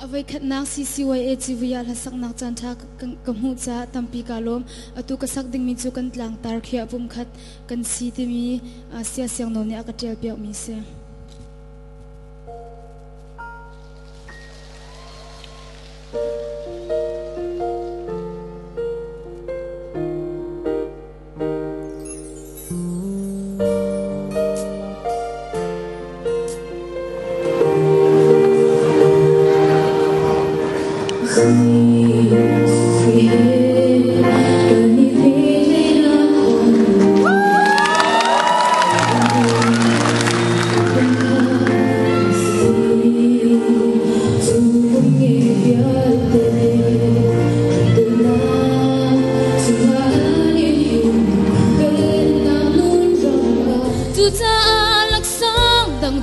Avai khat nak CCYA CVR hasak nak chan tha kamu cha tampi kalom atu kasak ding mi chu kan tlang tar khia pum khat kan si ti mi sia siang no ne akatel piak mi se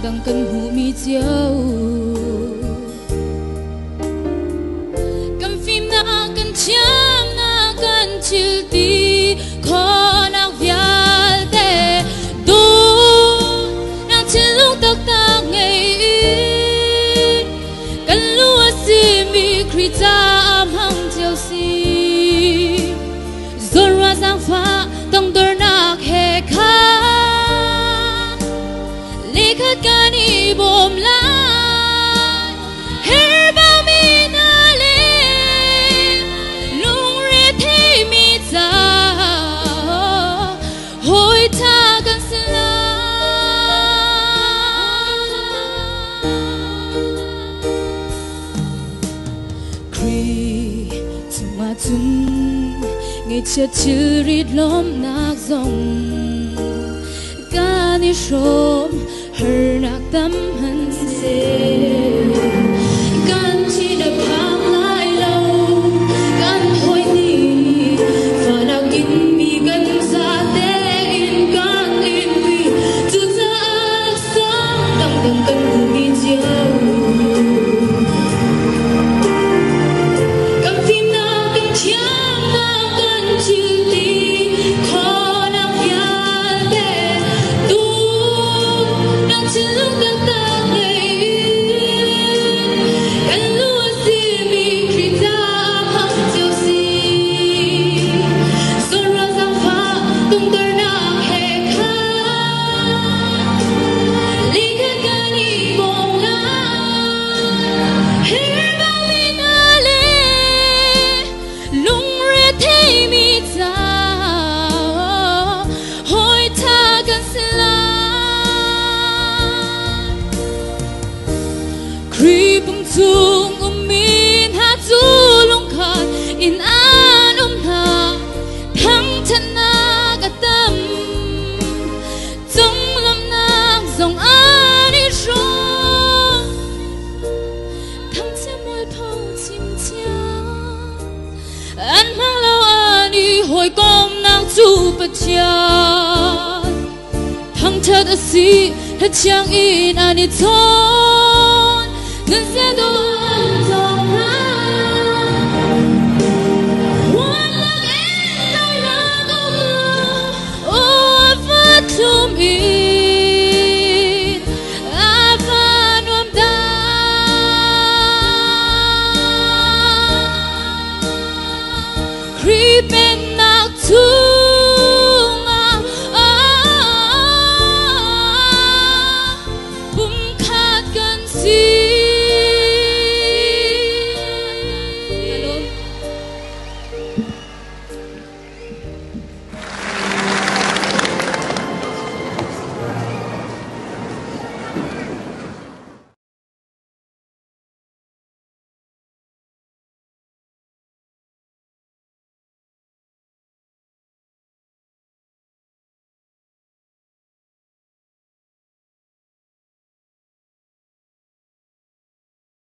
dang kan hu mi chiao kan phim na kan cham na kan chil ti kho na vial te du na chil lu tak tak ngei kan lu si mi kri ta am hang chiao si zor wa sang fa tong dor na khe kha Kani bom lai her ba mi na le lung re thei mi cha hoi tha kan sla kri tuma chun nge che chil rit lom nak zong kani shom her nak tâm hân se gan chi đập hàng lại lâu gan hoi ni và nào kín mi gan ra te in gan in vi tu ta sáng đằng đằng cần cùng mi chiều cầm phim na cầm chiang na gan chiu ti khó nak ya te tu chil tak tak ngei kan lu si mi kri ta hang chiu si so ra sang pha tung dar na he kha li ka kani bong la her ba mi na le lung re thei mi cha hoi tha kan sla Kri bung chung min ha chu long khan in an na thang chan na ka tam chung lam nang zong ani shong thang che moi phau chim chia an mang lo ani hoi kom nang chu pa chia thang cha da si ha chang in ani thon ngân sẽ đôi